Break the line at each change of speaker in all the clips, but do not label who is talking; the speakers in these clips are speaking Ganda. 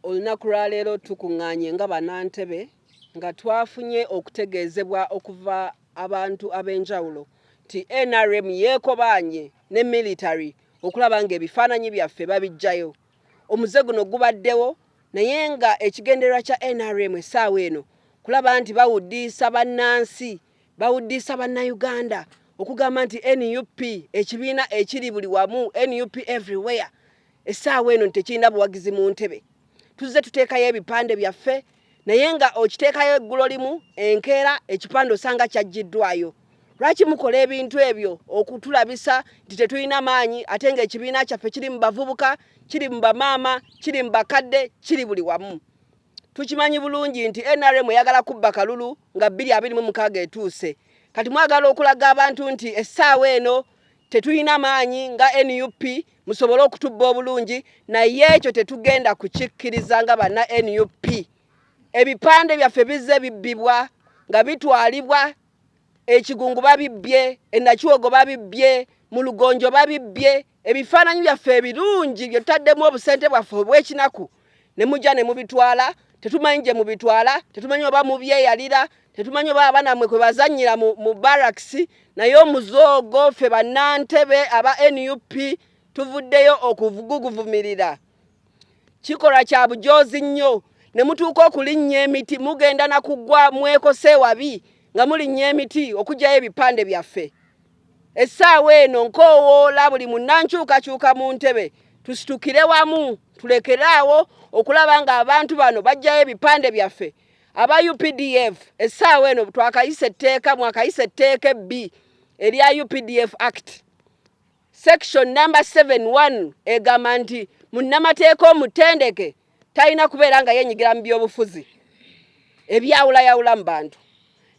olunaku lwaleero tukuŋŋaanye nga bannantebe nga twafunye okutegeezebwa okuva abantu ab'enjawulo ti NRM yeekobaanye ne military okulaba ng'ebifaananyi byaffe babiggyayo. Omuze guno gubaddewo naye nga ekigendererwa kya NRM essaawa eno kulaba nti bawuddiisa bannansi, bawuddiisa bannayuganda okugamba nti NUP ekibiina ekiri buli wamu, NUP everywhere. Essaawa eno tekirina buwagizi mu ntebe. Tuzze tuteekayo ebipande byaffe naye nga okiteekayo eggulo limu enkeera ekipande osanga kyaggiddwayo. Lwaki mukola ebintu ebyo okutulabisa nti tetulina maanyi ate ng'ekibiina kyaffe kiri mu bavubuka, kiri mu bamaama, kiri mu bakadde, kiri buli wamu. Tukimanyi bulungi nti NRM eyagala kubba kalulu nga 2026 etuuse. Kati mwagala okulaga abantu nti essaawa eno tetulina maanyi nga NUP musobole okutubba obulungi, naye ekyo tetugenda kukikkiriza nga banna NUP. Ebipande byaffe bizze bibbibwa nga bitwalibwa, ekigungu babibbye, ennakiwogo babibbye, mu lugonjo babibbye, ebifaananyi byaffe ebirungi bye tutaddemu obusente bwaffe obw'ekinaku ne mujja ne mubitwala. Tetumanyi gye mubitwala, tetumanyi oba mubyeyalira, tetumanyi oba abaana mmwe kwe bazannyira mu barracks, naye omuzoogo ffe bannantebe aba NUP tuvuddeyo okuguvumirira. Kikolwa kya bujoozi nnyo, ne mutuuka okulinnya emiti mugenda na kuggwa mwekose wabi nga mulinnya emiti okuggyayo ebipande byaffe. Essaawa eno nkoowoola buli munnankyukakyuka mu ntebe tusitukire wamu tulekeraawo okulaba ng'abantu bano baggyayo ebipande byaffe. Aba UPDF essaawa eno mwakayisa etteeka ebbi erya UPDF Act. Section number 7(1) egamba nti munnamateeka omutendeke talina kubeera nga yenyigira mu byobufuzi ebyawulayawula mu bantu.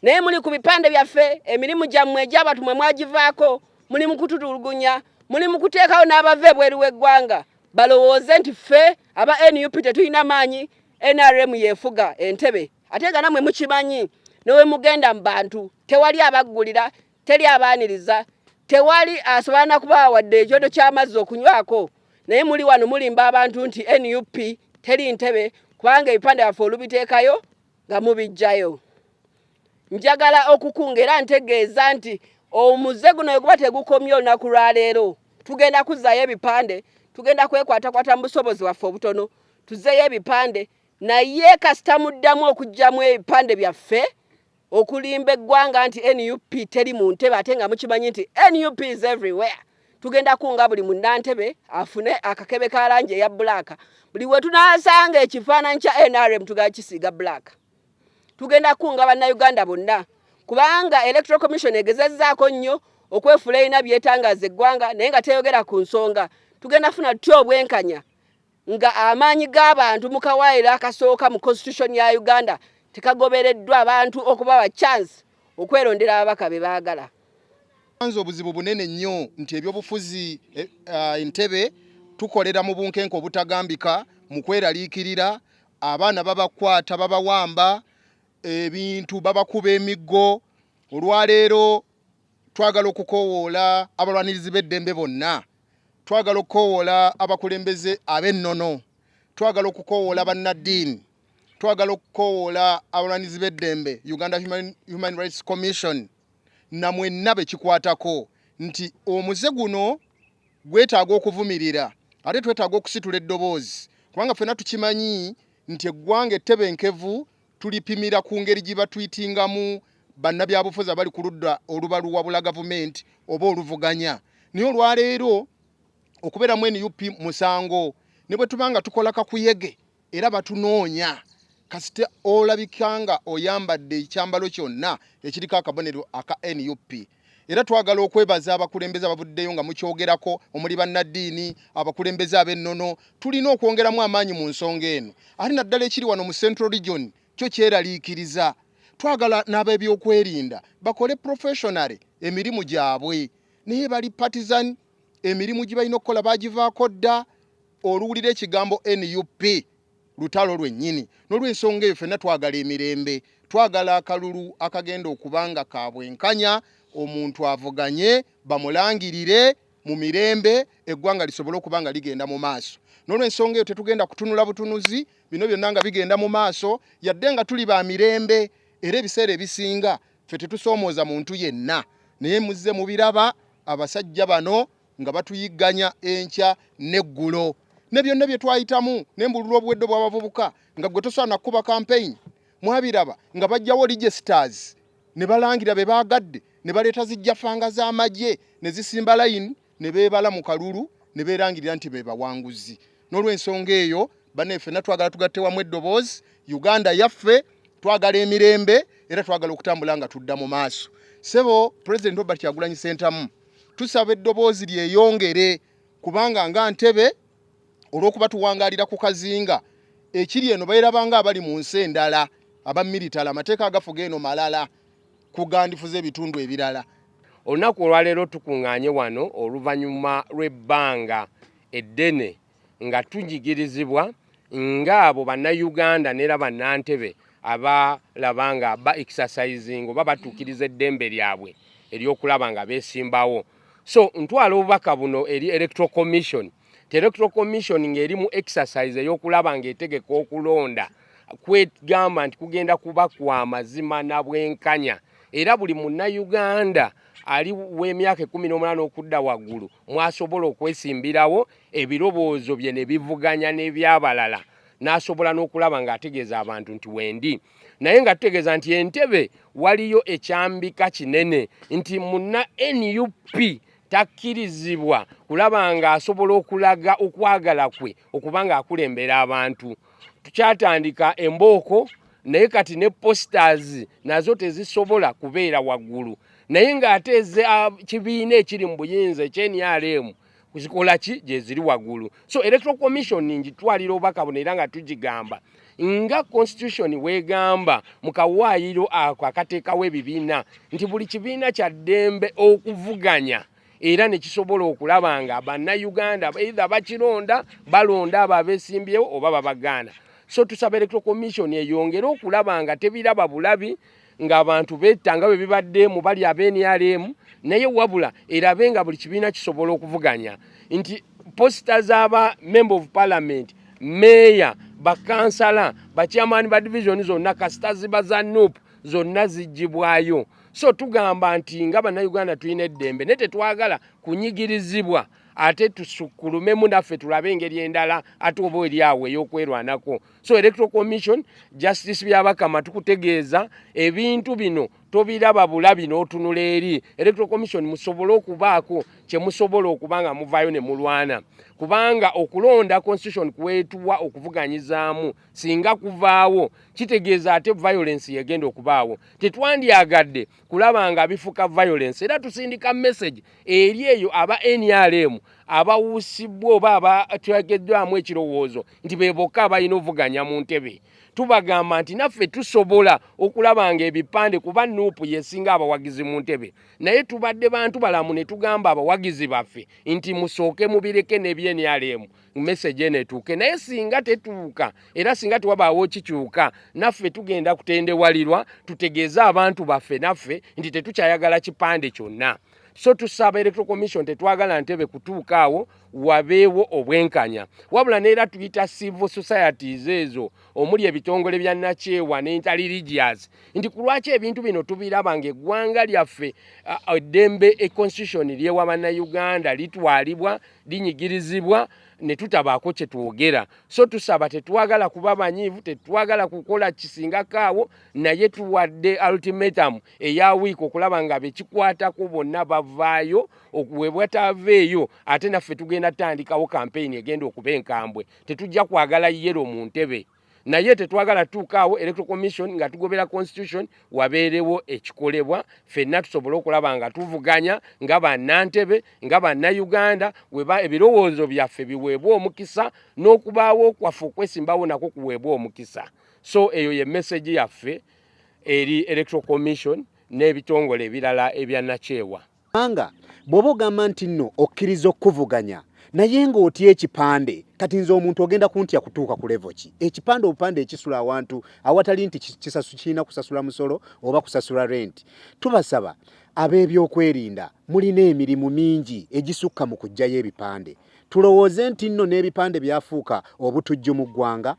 Naye muli ku bipande byaffe, emirimu gyammwe egy'abantu mwe mwagivaako, muli mu kututulugunya, muli mu kuteekawo n'abava ebweru w'eggwanga balowooze nti ffe aba NUP tetulina maanyi, NRM yeefuga entebe. Ate nga nammwe mukimanyi ne we mugenda mu bantu tewali abaggulira, teri abaaniriza, tewali asobola na kubawa wadde ekyoto ky'amazzi okunywako. Naye muli wano mulimba abantu nti NUP teri ntebe kubanga ebipande byaffe olubiteekayo nga mubiggyayo. Njagala okukunga era ntegeeza nti omuze guno we guba tegukomye olunaku lwaleero. Tugenda kuzzaayo ebipande, tugenda kwekwatakwata mu busobozi bwaffe obutono, tuzzeeyo ebipande, naye kasita muddamu okuggyamu ebipande byaffe okulimba eggwanga nti NUP teri mu ntebe ate nga mukimanyi nti NUP is everywhere. Tugenda kunga buli munnantebe afune akakebe ka langi eya bbulaaka. Buli we tunaasanga ekifaananyi kya NRM tugenda kisiiga bbulaaka. Tugenda kunga bannayuganda bonna kubanga Electoral Commission egezezzaako nnyo okwefuula erina byetangaaza eggwanga naye nga teyogera ku nsonga. Tugenda funa tutya obwenkanya nga amaanyi g'abantu mu kawaayiro akasooka mu Constitution ya Uganda tekagobereddwa abantu okubawa chance okwerondera ababaka be baagala.
Obuzibu bunene nnyo nti ebyobufuzi entebe tukolera mu bunkenke obutagambika mu kweraliikirira, abaana babakwata babawamba, ebintu babakuba emiggo. Olwaleero twagala okukoowoola abalwanirizi b'eddembe bonna, twagala okukoowoola abakulembeze ab'ennono, twagala okukoowoola bannaddiini, twagala okukoowoola abalwanirizi b'eddembe Uganda Human Rights Commission na mwenna bekikwatako nti omuze guno gwetaaga okuvumirira ate twetaaga okusitula eddoboozi kubanga ffenna tukimanyi nti eggwanga ettebenkevu tulipimira ku ngeri gye batwitingamu bannabyabufuzi abali ku ludda olubaluwabula gavumenti oba oluvuganya. Naye olwaleero okubeeramu NUP musango ne bwe tubanga tukola kakuyege era batunoonya kasita olabikanga oyambadde ekyambalo kyonna ekiriko akabonero aka NUP. Era twagala okwebaza abakulembeze abavuddeyo nga mukyogerako omuli bannaddiini, abakulembeze ab'ennono. Tulina okwongeramu amaanyi mu nsonga eno. Ate naddala ekiri wano mu Central Region kyo kyeraliikiriza. Twagala n'ab'ebyokwerinda bakole professionally emirimu gyabwe, naye bali partisan. Emirimu gye balina okukola bagivaako dda. Oluwulira ekigambo NUP lutalo lwennyini. N'olw'ensonga eyo ffenna twagala emirembe, twagala akalulu akagenda okubanga ka bwenkanya, omuntu avuganye bamulangirire mu mirembe, eggwanga lisobole okubanga ligenda mu maaso. n'olw'ensonga eyo tetugenda kutunula butunuzi bino byonna nga bigenda mu maaso yadde nga tuli ba mirembe era ebiseera ebisinga ffe tetusoomooza muntu yenna naye muzze mu biraba abasajja bano nga batuyigganya enkya n'eggulo ne byonna bye twayitamu n'embululu obuwedde bw'abavubuka nga gwe tosaana kuba campaign mwabiraba nga bajjawo registers ne balangira be baagadde ne baleeta zijja fanga z'amagye ne zisimba layini ne beebala mu kalulu ne beerangirira nti be bawanguzi n'olw'ensonga eyo banneeffe twagala tugatte wamu eddoboozi Uganda yaffe twagala emirembe era twagala okutambula nga tudda mu maaso sebo President Robert Kyagulanyi Ssentamu tusaba eddoboozi lyeyongere kubanga nga Ntebe olw'okuba tuwangalira ku kazinga ekiri eno bayirabanga abali mu nsi endala aba military amateeka agafuga eno malala kugandifuza ebitundu ebirala.
Olunaku olwaleero tukuŋŋaanye wano oluvannyuma lw'ebbanga eddene nga tunyigirizibwa ng'abo bannayuganda n'era bannantebe abalaba nga ba exercising oba batuukiriza eddembe lyabwe ery'okulaba nga beesimbawo. So ntwala obubaka buno eri Electoral Commission. Electoral Commission ng'eri mu exercise ey'okulaba ng'etegeka okulonda kwegamba nti kugenda kuba kwa mazima na bwenkanya era buli munnayuganda ali w'emyaka 18 okudda waggulu mwasobola okwesimbirawo ebirowoozo bye ne bivuganya n'ebyabalala n'asobola n'okulaba ng'ategeeza abantu nti wendi naye nga tutegeeza nti Entebbe waliyo ekyambika kinene nti munna NUP takkirizibwa kulaba ng'asobola okulaga okwagala kwe okubanga akulembera abantu. Tukyatandika embooko naye kati ne posters nazo tezisobola kubeera waggulu naye ng'ate kibiina ekiri mu buyinza ekyenRM kuzikola ki gye ziri waggulu. So Electoral Commission ngitwalira obubaka buno era nga tugigamba nga constitution weegamba mu kawaayiro ako akateekawo ebibiina nti buli kibiina kya ddembe okuvuganya era ne kisobola okulaba nga bannayuganda either bakironda balonda abo abeesimbyewo oba babagaana. So tusaba Electoral Commission eyongere okulaba nga tebiraba bulabi ng'abantu bettanga bwe bibadde mu bali ab'NRM naye wabula erabe nga buli kibiina kisobola okuvuganya nti posta z'aba member of parliament meya bakansala bachairman ba division zonna kasita ziba za NUP zonna zijjibwayo. So tugamba nti nga bannayuganda tulina eddembe ne tetwagala kunyigirizibwa ate tusukulumemu naffe tulabe engeri endala ate oba eri awo ey'okwerwanako. So Electoral Commission Justice Byabakama tukutegeeza ebintu bino tobiraba bulabi n'otunula eri. Electoral Commission musobole okubaako kye musobola okubanga muvaayo ne mulwana kubanga okulonda constitution kwetuwa okuvuganyizaamu singa kuvaawo kitegeeza ate violence yegenda okubaawo. Tetwandyagadde kulaba nga bifuka violence era tusindika message eri eyo aba NRM abawusibwa oba abategeddwamu ekirowoozo nti be bokka abalina ovuganya mu Ntebe. Tubagamba nti naffe tusobola okulaba nga ebipande kuba NUP yesinga abawagizi mu Ntebe naye tubadde bantu balamu ne tugamba abawagizi baffe nti musooke mubireke n'ebyenRM message eno etuuke naye singa tetuuka era singa tewabaawo kikyuka naffe tugenda kutendewalirwa tutegeeze abantu baffe naffe nti tetukyayagala kipande kyonna. So tusaba Electoral Commission tetwagala Ntebe kutuukaawo wabeewo obwenkanya wabula neera tuyita civil societies ezo omuli ebitongole bya nakyewa ne interreligious nti kulwaki ebintu bino tubiraba ng'eggwanga lyaffe eddembe e-constitution lyewa bannayuganda litwalibwa linyigirizibwa ne tutabaako kye twogera. So tusaba tetwagala kuba banyiivu tetwagala kukola kisingakaawo naye tuwadde ultimatum eya wiiki okulaba nga bekikwatako bonna bavaayo okuwebwataveeyo ate naffe tugenda tandikawo campaign egenda okuba enkambwe. Tetujja kwagala yero mu Ntebe naye tetwagala tuukaawo Electoral Commission nga tugobera constitution wabeerewo ekikolebwa ffenna tusobole okulaba nga tuvuganya nga bannantebe nga bannayuganda weba ebirowoozo byaffe biweebwa omukisa n'okubaawo kwaffe okwesimbawo nako kuweebwa omukisa. So eyo ye message yaffe eri Electoral Commission n'ebitongole ebirala ebya nakyewa.
Anga bw'oba ogamba nti nno okkiriza okuvuganya naye ng'otya ekipande kati nze omuntu ogenda kuntya kutuuka ku level ki? Ekipande obupande ekisula awantu awatali nti kirina kusasula musolo oba kusasula rent. Tubasaba ab'ebyokwerinda mulina emirimu mingi egisukka mu kuggyayo ebipande. tulowooze nti nno n'ebipande byafuuka obutujju mu ggwanga.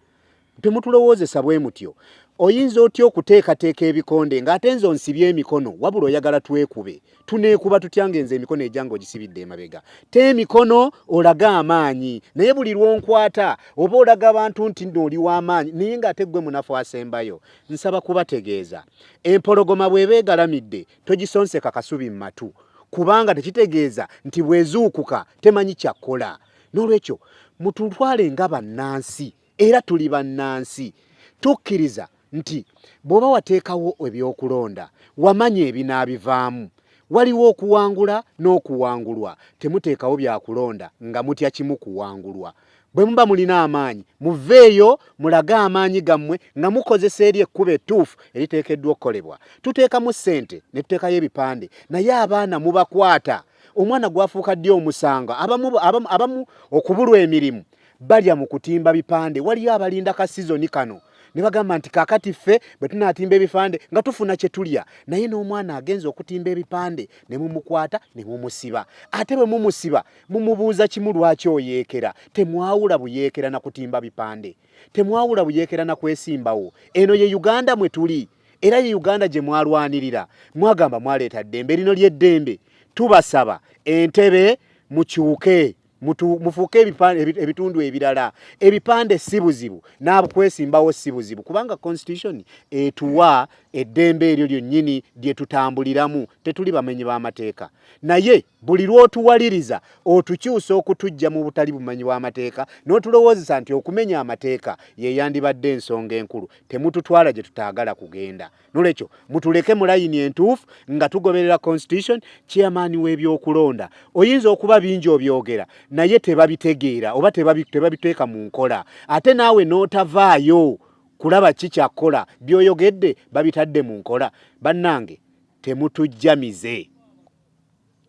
Temutulowoozesa bwe mutyo. Oyinza otya okuteekateeka ebikonde ng'ate nze onsibye emikono wabula oyagala twekube. Tuneekuba tutya ngenze emikono ejjange ogisibidde emabega. Te emikono olaga amaanyi naye buli lwonkwata oba olaga abantu nti nno oli w'amaanyi naye ng'ate ggwe munafu asembayo. Nsaba kubategeeza empologoma bw'eba egalamidde togisonseka kasubi mu matu kubanga tekitegeeza nti bwezuukuka temanyi kyakkola. N'olwekyo mututwale nga bannansi era tuli bannansi. Tukkiriza nti bw'oba wateekawo ebyokulonda wamanya ebinaabivaamu. Waliwo okuwangula n'okuwangulwa. Temuteekawo byakulonda nga mutya kimu kuwangulwa. Bwe muba mulina amaanyi muveeyo mulage amaanyi gammwe nga mukozesa eri ekkuba ettuufu eriteekeddwa okukolebwa. Tuteekamu ssente ne tuteekayo ebipande naye abaana mubakwata. Omwana gwafuuka ddi omusanga abamu okubulwa emirimu balya mu kutimba bipande. Waliyo abalinda ka sizoni kano ne bagamba nti kaakati ffe bwe tunaatimba ebipande nga tufuna kye tulya. Naye n'omwana agenza okutimba ebipande ne mumukwata ne mumusiba. Ate bwe mumusiba mumubuuza kimu lwaki oyeekera. Temwawula buyeekera na kutimba bipande. Temwawula buyeekera na kwesimbawo. Eno ye Uganda mwe tuli era ye Uganda gye mwalwanirira. Mwagamba mwaleeta ddembe lino ly'eddembe. Tubasaba Entebbe mukyuke. Mufuuke ebitundu ebirala. Ebipande si buzibu n'abukwesimbawo si buzibu kubanga constitution etuwa eddembe eryo lyonnyini lye tutambuliramu. Tetuli bamenyi b'amateeka naye buli lw'otuwaliriza otukyusa okutujja mu butali bumanyi bw'amateeka n'otulowoozesa nti okumenya amateeka ye yandibadde ensonga enkulu. Temututwala gye tutaagala kugenda. N'olwekyo mutuleke mu layini entuufu nga tugoberera constitution. Chairman w'ebyokulonda oyinza okuba bingi obyogera naye tebabitegeera oba tebabiteeka mu nkola. Ate naawe n'otavaayo kulaba ki kyakkola by'oyogedde babitadde mu nkola. Bannange temutujjamize.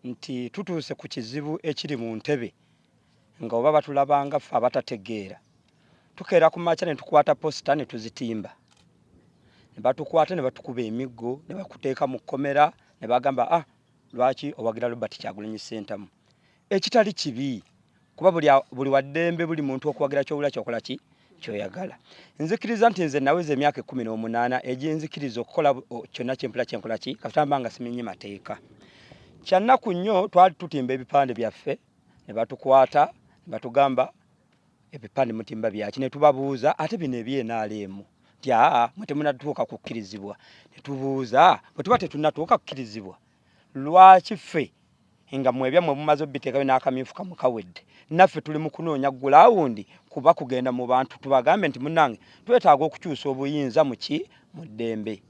Nti tutuuse ku kizibu ekiri mu Ntebbe nga oba batulabanga ffe abatategeera. Tukeera ku makya ne tukwata posita ne tuzitimba. Ne batukwata ne batukuba emiggo ne bakuteeka mu kkomera ne bagamba lwaki owagira Robert Kyagulanyi Ssentamu. Ekitali kibi kuba buli waddembe buli muntu okuwagira ky'owula kyokola ki kyoyagala. Nzikiriza nti nze naweza emyaka 18 egyenzikiriza okukola kyonna kyempula kyenkola ki katamba nga simenye mateeka. Kyannaku nnyo twali tutimba ebipande byaffe ne batukwata ne batugamba ebipande mutimba byaki ne tubabuuza ate bino ebyenaalemu nti mwe temunatuuka kukkirizibwa. Ne tubuuza bwe tuba tetunnatuuka kukkirizibwa lwaki ffe nga mwebyammwe mumaze obbiteekayo n'akamyufu kamukawedde naffe tuli mu kunoonya gulawundi kuba kugenda mu bantu tubagambe nti munnange twetaaga okukyusa obuyinza mu ddembe.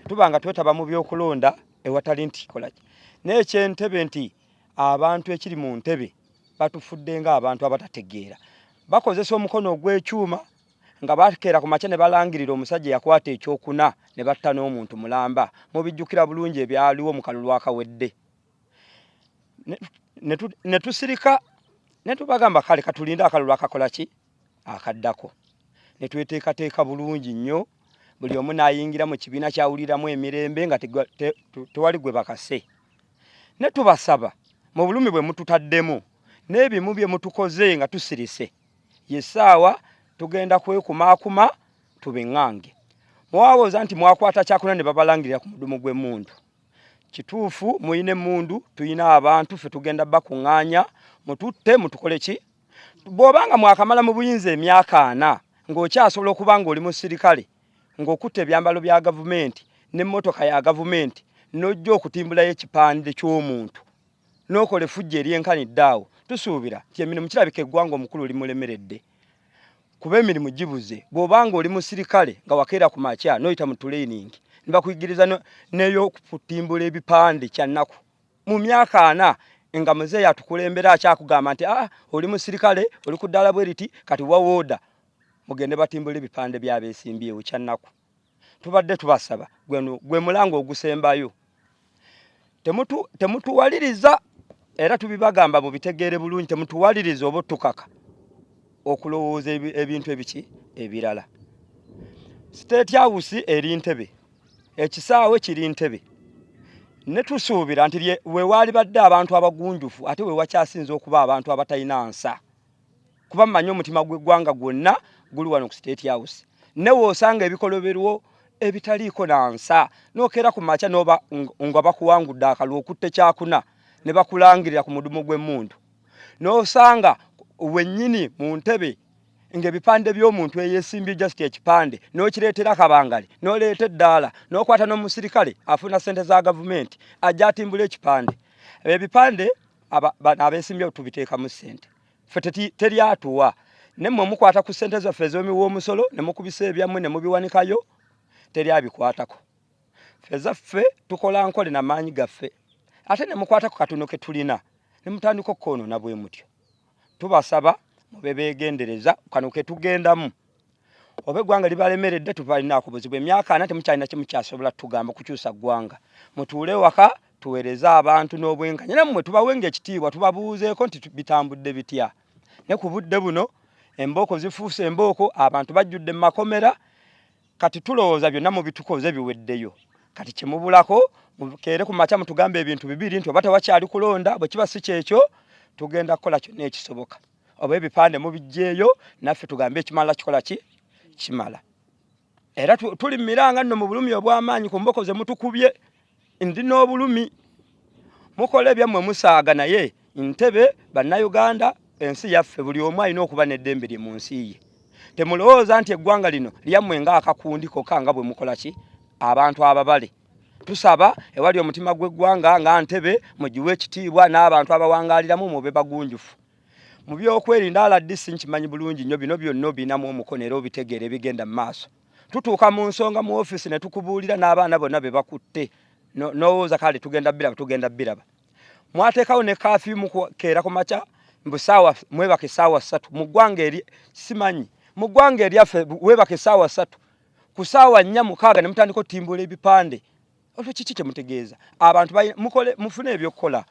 Tubanga twetaba mu byokulonda ewatali nti kolaki. N'ekyentebe nti abantu ekiri mu Ntebbe batufudde ng'abantu abatategeera. Bakozesa omukono ogw'ekyuma nga bakeera ku makya ne balangirira omusajja yakwata ekyokuna ne batta n'omuntu mulamba. Mubijjukira bulungi ebyaliwo mu kalulu akawedde. Ne tusirika ne tubagamba kale katulinde akalulu akakola ki akaddako. Ne tweteekateeka bulungi nnyo buli omu n'ayingira mu kibiina kyawuliramu emirembe nga tewali gwe bakase. Ne tubasaba mu bulumi bwe mututaddemu n'ebimu bye mutukoze nga tusirise yesaawa tugenda kwekumaakuma tubeŋŋange. Mwawooza nti mwakwata kyakuna ne babalangirira ku mudumu gw'emmundu. Kituufu muyine emmundu tuyina abantu ffe tugenda bakuŋŋaanya mututte mutukole ki. Bw'obanga mwakamala mu buyinza emyaka 4 ng'okyasobola okuba ng'oli musirikale ng'okutta ebyambalo bya gavumenti n'emmotoka ya gavumenti n'ojja okutimbulayo ekipande ky'omuntu n'okola effujjo eryenkanidde awo tusuubira nti emirimu kirabika eggwanga omukulu limulemeredde kuba emirimu gibuze. Bw'obanga oli musirikale nga wakeera ku makya n'oyita mu training ne bakuyigiriza n'ey'okutimbula ebipande kyannaku mu myaka 4 nga muzeeyi atukulembera akyakugamba nti oli musirikale oli ku ddaala bwe riti kati wawooda mugende batimbula ebipande by'abeesimbyewo kyannaku. Tubadde tubasaba gwe mulango ogusembayo temutuwaliriza era tubibagamba mubitegeere bulungi. Temutuwaliriza oba tukaka okulowooza ebintu ebiki ebirala. State House eri Ntebbe, ekisaawe kiri Ntebbe, ne tusuubira nti we waali badde abantu abagunjufu ate we wakyasinza okuba abantu abatalina nsa kuba mmanyi omutima gw'eggwanga gwonna guli wano ku State House ne woosanga ebikoloberwo ebitaliiko na nsa n'okeera ku makya n'oba nga bakuwangudde akalwa okutte kyakuna ne bakulangirira ku mudumu gw'emmundu n'osanga wennyini mu ntebe ng'ebipande by'omuntu eyeesimbye just ekipande n'okireetera akabangali n'oleeta eddaala n'okwata n'omusirikale afuna ssente za gavumenti ajja atimbula ekipande ebipande abeesimbye tubiteekamu ssente ffe teryatuwa ne mmwe mukwata ku ssente zaffe ez'omiwa omusolo ne mukubisa ebyammwe ne mubiwanikayo teryabikwatako ffe zaffe tukola nkole na maanyi gaffe ate ne mukwata ku katono ke tulina ne mutandika okwonoona bwe mutyo tubasaba mube beegendereza kano ke tugendamu oba eggwanga libalemeredde tubalinaako buzibu emyaka 4 temukyalina kimukyasobola tugamba kukyusa ggwanga mutuule waka tuweereze abantu n'obwenkanya nammwe tubawenga ekitiibwa tubabuuzeeko nti bitambudde bitya ne ku budde buno embooko zifuuse embooko abantu bajjudde mu makomera kati tulowooza byonna mu bitukoze biweddeyo kati kimubulako mukeere ku makya mutugambe ebintu bibiri nti oba tewakyali kulonda bwe kiba si kyekyo tugenda kukola kyonna ekisoboka oba ebipande mubijjeeyo naffe tugambe ekimala kikola ki kimala era tulimiranga nno mu bulumi obw'amaanyi ku mboko ze mutukubye ndi n'obulumi mukola ebyammwe musaaga naye Ntebe bannayuganda ensi yaffe buli omu alina okuba n'eddembe lye mu nsi ye temulowooza nti eggwanga lino lyammwe ng'akakundi kokka nga bwe mukola ki abantu ababale tusaba ewali omutima gw'eggwanga nga Ntebe mugiwe ekitiibwa n'abantu abawangaaliramu mube bagunjufu mu byokwerinda RDC nkimanyi bulungi nnyo bino byonna obinamu omukono era obitegeera ebigenda mu maaso tutuuka mu nsonga mu ofisi ne tukubuulira n'abaana bonna be bakutte n'owooza kale tugenda biraba mwateekawo ne kaafiyu mukeera ku makya mwebake essaawa 3 mu ggwanga eri simanyi mu ggwanga eryaffe weebake essaawa 3 ku ssaawa 4 6 ne mutandika otimbula ebipande olwo kiki kye mutegeeza abantu mufune ebyokukola